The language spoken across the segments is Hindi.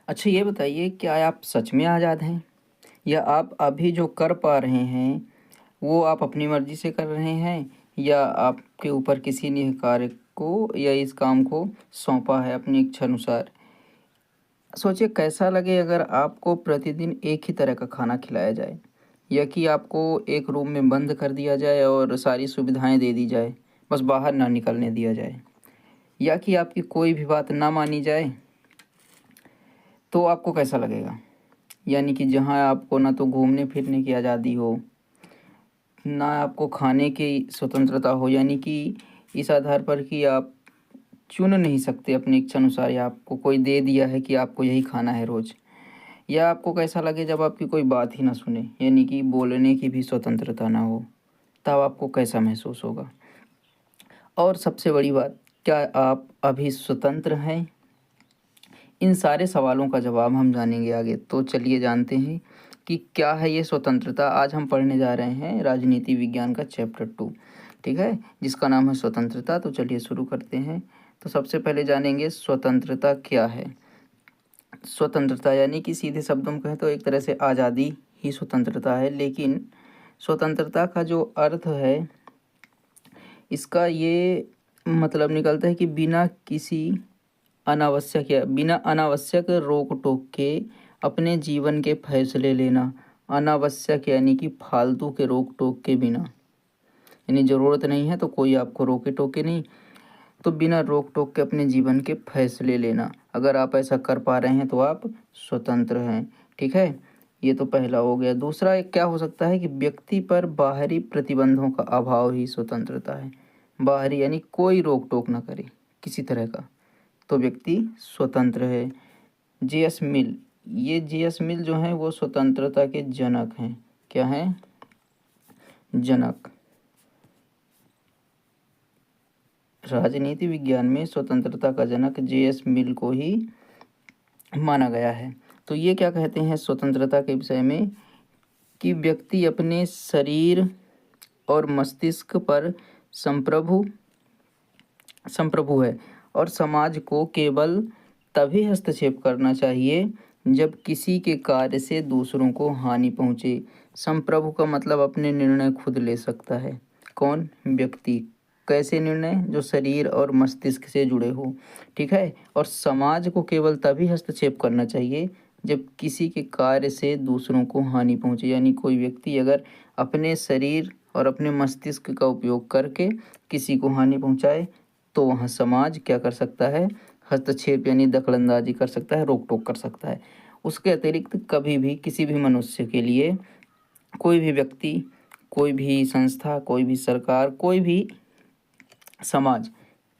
अच्छा ये बताइए क्या आप सच में आज़ाद हैं? या आप अभी जो कर पा रहे हैं, वो आप अपनी मर्ज़ी से कर रहे हैं या आपके ऊपर किसी ने कार्य को या इस काम को सौंपा है अपनी इच्छानुसार? सोचिए कैसा लगे अगर आपको प्रतिदिन एक ही तरह का खाना खिलाया जाए या कि आपको एक रूम में बंद कर दिया जाए और सारी सुविधाएँ दे दी जाए, बस बाहर ना निकलने दिया जाए या कि आपकी कोई भी बात ना मानी जाए, तो आपको कैसा लगेगा? यानी कि जहाँ आपको ना तो घूमने-फिरने की आज़ादी हो, ना आपको खाने की स्वतंत्रता हो, यानी कि इस आधार पर कि आप चुन नहीं सकते अपनी इच्छानुसार या आपको कोई दे दिया है कि आपको यही खाना है रोज़। या आपको कैसा लगे जब आपकी कोई बात ही ना सुने, यानी कि बोलने की भी स्वतंत्रता ना हो, तब आपको कैसा महसूस होगा? और सबसे बड़ी बात, क्या आप अभी स्वतंत्र हैं? इन सारे सवालों का जवाब हम जानेंगे आगे, तो चलिए जानते हैं कि क्या है ये स्वतंत्रता। आज हम पढ़ने जा रहे हैं राजनीति विज्ञान का चैप्टर 2, ठीक है? जिसका नाम है स्वतंत्रता। तो चलिए शुरू करते हैं। तो सबसे पहले जानेंगे स्वतंत्रता क्या है? स्वतंत्रता यानी कि सीधे शब्दों में कहें तो एक तरह से आज़ादी ही स्वतंत्रता है, लेकिन स्वतंत्रता का जो अर्थ है, इसका ये मतलब निकलता है कि बिना अनावश्यक रोक-टोक के अपने जीवन के फैसले लेना। अनावश्यक यानी कि फालतू के रोक-टोक के बिना, यानी ज़रूरत नहीं है तो कोई आपको रोके-टोके नहीं, तो बिना रोक-टोक के अपने जीवन के फैसले लेना। अगर आप ऐसा कर पा रहे हैं तो आप स्वतंत्र हैं, ठीक है? ये तो पहला हो गया। दूसरा एक क्या हो सकता है कि व्यक्ति पर बाहरी प्रतिबंधों का अभाव ही स्वतंत्रता है। बाहरी यानी कोई रोक-टोक ना करे किसी तरह का, तो व्यक्ति स्वतंत्र है। जे.एस. मिल, ये जे.एस. मिल जो हैं वो स्वतंत्रता के जनक हैं। क्या हैं? जनक। राजनीति विज्ञान में स्वतंत्रता का जनक जे.एस. मिल को ही माना गया है। तो ये क्या कहते हैं स्वतंत्रता के विषय में कि व्यक्ति अपने शरीर और मस्तिष्क पर संप्रभु संप्रभु है और समाज को केवल तभी हस्तक्षेप करना चाहिए जब किसी के कार्य से दूसरों को हानि पहुँचे। संप्रभु का मतलब अपने निर्णय खुद ले सकता है। कौन? व्यक्ति। कैसे निर्णय? जो शरीर और मस्तिष्क से जुड़े हो, ठीक है? और समाज को केवल तभी हस्तक्षेप करना चाहिए जब किसी के कार्य से दूसरों को हानि पहुँचे। यानी कोई व्यक्ति अगर अपने शरीर और अपने मस्तिष्क का उपयोग करके किसी को हानि पहुँचाए, तो वहाँ समाज क्या कर सकता है? हस्तक्षेप यानी दखलंदाजी कर सकता है, रोक-टोक कर सकता है। उसके अतिरिक्त कभी भी किसी भी मनुष्य के लिए कोई भी व्यक्ति, कोई भी संस्था, कोई भी सरकार, कोई भी समाज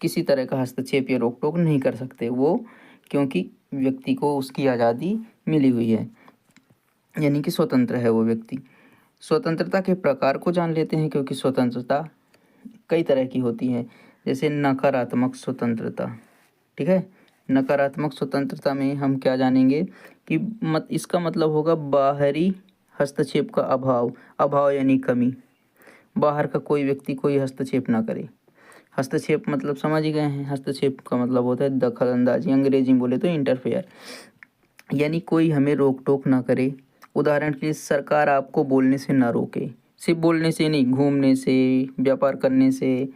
किसी तरह का हस्तक्षेप या रोक-टोक नहीं कर सकते वो, क्योंकि व्यक्ति को उसकी आज़ादी मिली हुई है, यानी कि स्वतंत्र है वो व्यक्ति। स्वतंत्रता के प्रकार को जान लेते हैं, क्योंकि स्वतंत्रता कई तरह की होती है। जैसे नकारात्मक स्वतंत्रता, ठीक है? नकारात्मक स्वतंत्रता में हम क्या जानेंगे कि इसका मतलब होगा बाहरी हस्तक्षेप का अभाव। अभाव यानी कमी। बाहर का कोई व्यक्ति कोई हस्तक्षेप ना करे। हस्तक्षेप मतलब समझ ही गए हैं, हस्तक्षेप का मतलब होता है दखल-अंदाज़ी, अंग्रेजी में बोले तो इंटरफेयर। यानी कोई हमें रोक-टोक ना करे। उदाहरण के लिए सरकार आपको बोलने से ना रोके। सिर्फ़ बोलने से नहीं, घूमने से, व्यापार करने से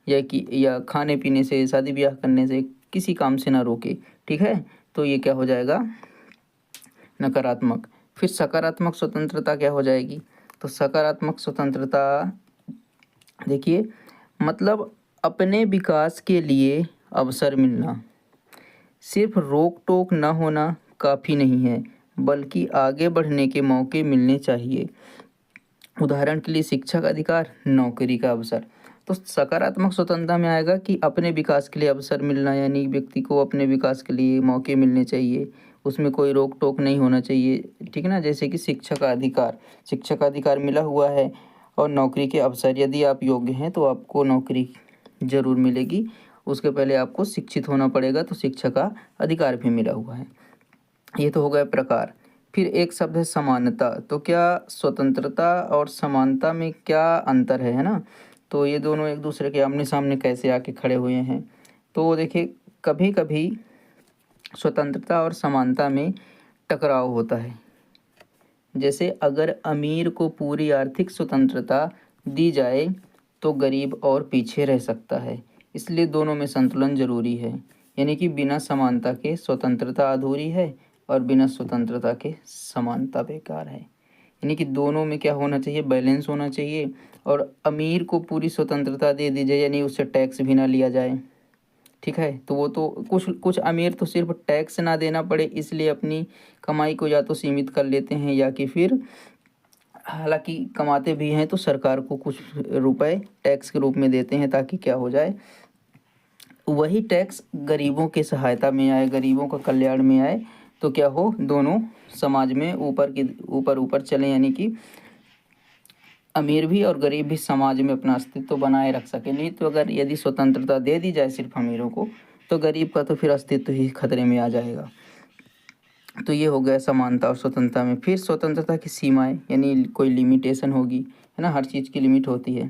या खाने-पीने से, शादी-ब्याह करने से, किसी काम से ना रोके, ठीक है? तो ये क्या हो जाएगा? नकारात्मक। फिर सकारात्मक स्वतंत्रता क्या हो जाएगी? तो सकारात्मक स्वतंत्रता देखिए, मतलब अपने विकास के लिए अवसर मिलना। सिर्फ रोक-टोक न होना काफ़ी नहीं है, बल्कि आगे बढ़ने के मौके मिलने चाहिए। उदाहरण के लिए शिक्षा का अधिकार, नौकरी का अवसर। तो सकारात्मक स्वतंत्रता में आएगा कि अपने विकास के लिए अवसर मिलना, यानी व्यक्ति को अपने विकास के लिए मौके मिलने चाहिए। उसमें कोई रोक-टोक नहीं होना चाहिए, ठीक है ना? जैसे कि शिक्षा का अधिकार मिला हुआ है और नौकरी के अवसर, यदि आप योग्य हैं तो आपको नौकरी ज़रूर मिलेगी। उसके पहले आपको शिक्षित होना पड़ेगा, तो शिक्षा का अधिकार भी मिला हुआ है। ये तो हो गए प्रकार। फिर एक शब्द है समानता। तो क्या स्वतंत्रता और समानता में क्या अंतर है ना? तो ये दोनों एक दूसरे के आमने-सामने कैसे आके खड़े हुए हैं? तो देखिए, कभी-कभी स्वतंत्रता और समानता में टकराव होता है। जैसे अगर अमीर को पूरी आर्थिक स्वतंत्रता दी जाए तो गरीब और पीछे रह सकता है, इसलिए दोनों में संतुलन जरूरी है। यानी कि बिना समानता के स्वतंत्रता अधूरी है और बिना स्वतंत्रता के समानता बेकार है। यानी कि दोनों में क्या होना चाहिए, बैलेंस होना चाहिए। और अमीर को पूरी स्वतंत्रता दे दी जाए, यानी उससे टैक्स भी ना लिया जाए, ठीक है। तो वो तो कुछ कुछ अमीर तो सिर्फ टैक्स ना देना पड़े इसलिए अपनी कमाई को या तो सीमित कर लेते हैं या कि फिर हालांकि कमाते भी हैं तो सरकार को कुछ रुपए टैक्स के रूप में देते हैं ताकि क्या हो जाए, वही टैक्स गरीबों के सहायता में आए, गरीबों का कल्याण में आए, तो क्या हो, दोनों समाज में ऊपर ऊपर चलें। यानी कि अमीर भी और गरीब भी समाज में अपना अस्तित्व बनाए रख सके। नहीं तो अगर यदि स्वतंत्रता दे दी जाए सिर्फ अमीरों को तो गरीब का तो फिर अस्तित्व ही खतरे में आ जाएगा। तो ये हो गया समानता और स्वतंत्रता में। फिर स्वतंत्रता की सीमाएं, यानी कोई लिमिटेशन होगी, है ना, हर चीज़ की लिमिट होती है।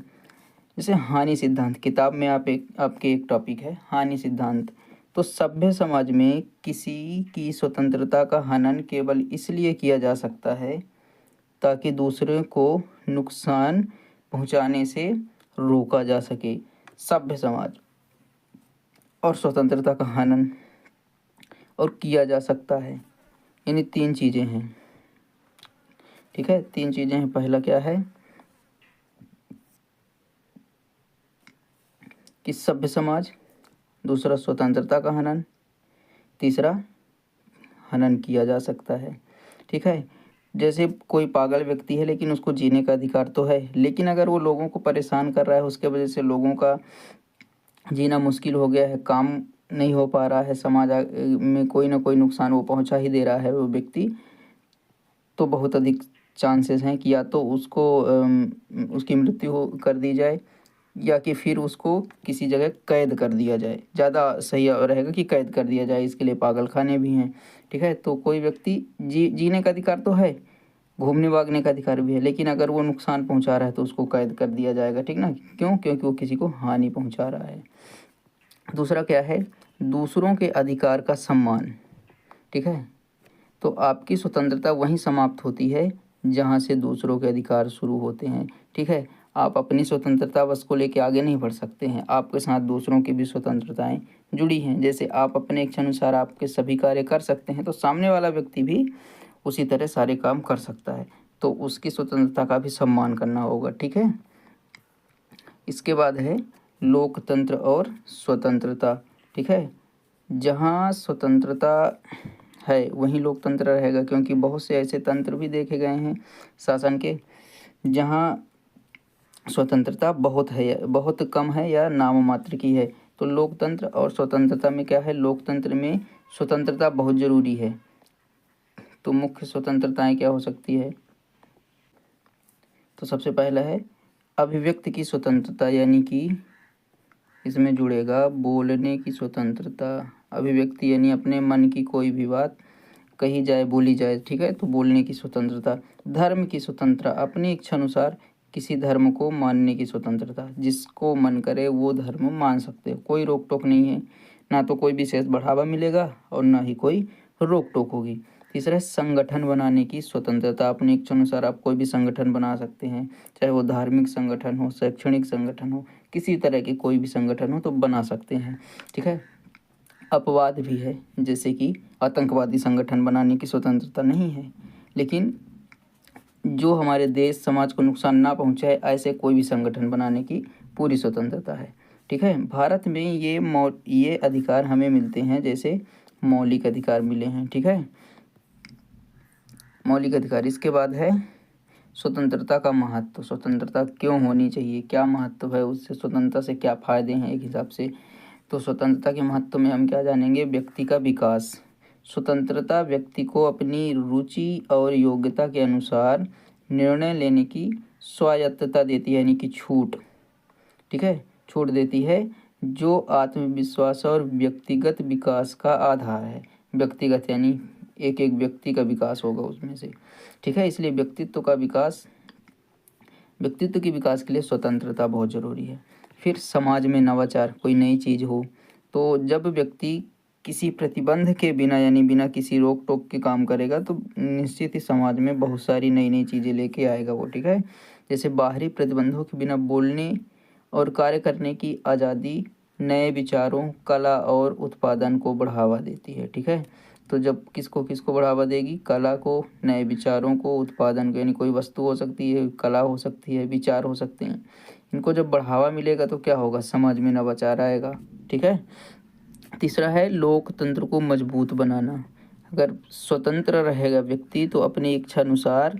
जैसे हानि सिद्धांत, किताब में आपके एक टॉपिक है हानि सिद्धांत। तो सभ्य समाज में किसी की स्वतंत्रता का हनन केवल इसलिए किया जा सकता है ताकि दूसरे को नुकसान पहुंचाने से रोका जा सके। सभ्य समाज और स्वतंत्रता का हनन और किया जा सकता है, यानी तीन चीज़ें हैं, ठीक है, तीन चीज़ें हैं। पहला क्या है कि सभ्य समाज, दूसरा स्वतंत्रता का हनन, तीसरा हनन किया जा सकता है, ठीक है। जैसे कोई पागल व्यक्ति है लेकिन उसको जीने का अधिकार तो है, लेकिन अगर वो लोगों को परेशान कर रहा है, उसके वजह से लोगों का जीना मुश्किल हो गया है, काम नहीं हो पा रहा है, समाज में कोई ना कोई नुकसान वो पहुंचा ही दे रहा है वो व्यक्ति, तो बहुत अधिक चांसेस हैं कि या तो उसकी मृत्यु कर दी जाए या कि फिर उसको किसी जगह कैद कर दिया जाए। ज़्यादा सही रहेगा कि कैद कर दिया जाए, इसके लिए पागल खाने भी हैं, ठीक है। तो कोई व्यक्ति जीने का अधिकार तो है, घूमने भागने का अधिकार भी है, लेकिन अगर वो नुकसान पहुंचा रहा है तो उसको कैद कर दिया जाएगा, ठीक ना। क्यों? क्योंकि वो किसी को हानि पहुंचा रहा है। दूसरा क्या है, दूसरों के अधिकार का सम्मान, ठीक है। तो आपकी स्वतंत्रता वहीं समाप्त होती है जहाँ से दूसरों के अधिकार शुरू होते हैं, ठीक है। आप अपनी स्वतंत्रता बस को लेकर आगे नहीं बढ़ सकते हैं, आपके साथ दूसरों की भी स्वतंत्रताएं जुड़ी हैं। जैसे आप अपने इच्छा अनुसार आपके सभी कार्य कर सकते हैं तो सामने वाला व्यक्ति भी उसी तरह सारे काम कर सकता है, तो उसकी स्वतंत्रता का भी सम्मान करना होगा, ठीक है। इसके बाद है लोकतंत्र और स्वतंत्रता, ठीक है। जहाँ स्वतंत्रता है वहीं लोकतंत्र रहेगा, क्योंकि बहुत से ऐसे तंत्र भी देखे गए हैं शासन के जहाँ स्वतंत्रता बहुत है, बहुत कम है या नाम मात्र की है। तो लोकतंत्र और स्वतंत्रता में क्या है, लोकतंत्र में स्वतंत्रता बहुत ज़रूरी है। तो मुख्य स्वतंत्रताएं क्या हो सकती है, तो सबसे पहला है अभिव्यक्ति की स्वतंत्रता, यानी कि इसमें जुड़ेगा बोलने की स्वतंत्रता। अभिव्यक्ति यानी अपने मन की कोई भी बात कही जाए, बोली जाए, ठीक है, तो बोलने की स्वतंत्रता। धर्म की स्वतंत्रता, अपनी इच्छा अनुसार किसी धर्म को मानने की स्वतंत्रता, जिसको मन करे वो धर्म मान सकते हो, कोई रोक टोक नहीं है, ना तो कोई विशेष बढ़ावा मिलेगा और ना ही कोई रोक टोक होगी। तीसरा है संगठन बनाने की स्वतंत्रता, अपनी इच्छा अनुसार आप कोई भी संगठन बना सकते हैं, चाहे वो धार्मिक संगठन हो, शैक्षणिक संगठन हो, किसी तरह के कोई भी संगठन हो तो बना सकते हैं, ठीक है। अपवाद भी है, जैसे कि आतंकवादी संगठन बनाने की स्वतंत्रता नहीं है, लेकिन जो हमारे देश समाज को नुकसान ना पहुंचाए ऐसे कोई भी संगठन बनाने की पूरी स्वतंत्रता है, ठीक है। भारत में ये अधिकार हमें मिलते हैं, जैसे मौलिक अधिकार मिले हैं, ठीक है, मौलिक अधिकार। इसके बाद है स्वतंत्रता का महत्व, स्वतंत्रता क्यों होनी चाहिए, क्या महत्व है उससे, स्वतंत्रता से क्या फ़ायदे हैं एक हिसाब से। तो स्वतंत्रता के महत्व में हम क्या जानेंगे, व्यक्ति का विकास। स्वतंत्रता व्यक्ति को अपनी रुचि और योग्यता के अनुसार निर्णय लेने की स्वायत्तता देती है, यानी कि छूट, ठीक है, छूट देती है, जो आत्मविश्वास और व्यक्तिगत विकास का आधार है। व्यक्तिगत यानी एक एक व्यक्ति का विकास होगा उसमें से, ठीक है। इसलिए व्यक्तित्व के विकास के लिए स्वतंत्रता बहुत ज़रूरी है। फिर समाज में नवाचार, कोई नई चीज़ हो तो जब व्यक्ति किसी प्रतिबंध के बिना यानी बिना किसी रोक टोक के काम करेगा तो निश्चित ही समाज में बहुत सारी नई नई चीज़ें लेके आएगा वो, ठीक है। जैसे बाहरी प्रतिबंधों के बिना बोलने और कार्य करने की आज़ादी नए विचारों, कला और उत्पादन को बढ़ावा देती है, ठीक है। तो जब किसको किसको बढ़ावा देगी, कला को, नए विचारों को, उत्पादन को, यानी कोई वस्तु हो सकती है, कला हो सकती है, विचार हो सकते हैं। इनको जब बढ़ावा मिलेगा तो क्या होगा, समाज में नवाचार आएगा, ठीक है। तीसरा है लोकतंत्र को मजबूत बनाना। अगर स्वतंत्र रहेगा व्यक्ति तो अपनी इच्छा अनुसार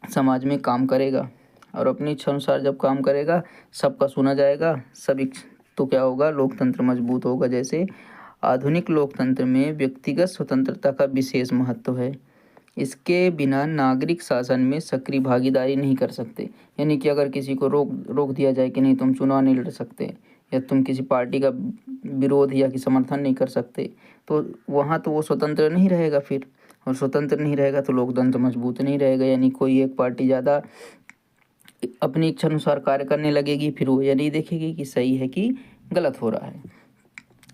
समाज में काम करेगा, और अपनी इच्छा अनुसार जब काम करेगा सबका सुना जाएगा, तो क्या होगा, लोकतंत्र मजबूत होगा। जैसे आधुनिक लोकतंत्र में व्यक्तिगत स्वतंत्रता का विशेष महत्व है। इसके बिना नागरिक शासन में सक्रिय भागीदारी नहीं कर सकते। यानी कि अगर किसी को रोक दिया जाए कि नहीं तुम चुनाव नहीं लड़ सकते, या तुम किसी पार्टी का विरोध या कि समर्थन नहीं कर सकते, तो वहाँ तो वो स्वतंत्र नहीं रहेगा फिर, और स्वतंत्र नहीं रहेगा तो लोकतंत्र मजबूत नहीं रहेगा। यानी कोई एक पार्टी ज़्यादा अपनी इच्छा अनुसार कार्य करने लगेगी, फिर वो ये नहीं देखेगी कि सही है कि गलत हो रहा है।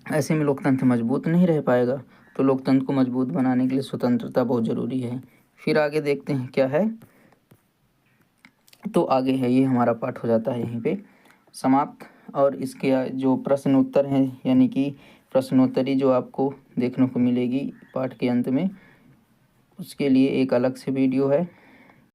ऐसे में लोकतंत्र मजबूत नहीं रह पाएगा। तो लोकतंत्र को मजबूत बनाने के लिए स्वतंत्रता बहुत ज़रूरी है। फिर आगे देखते हैं क्या है। तो आगे है, ये हमारा पाठ हो जाता है यहीं पे समाप्त। और इसके जो प्रश्न उत्तर हैं, यानी कि प्रश्नोत्तरी जो आपको देखने को मिलेगी पाठ के अंत में, उसके लिए एक अलग से वीडियो है।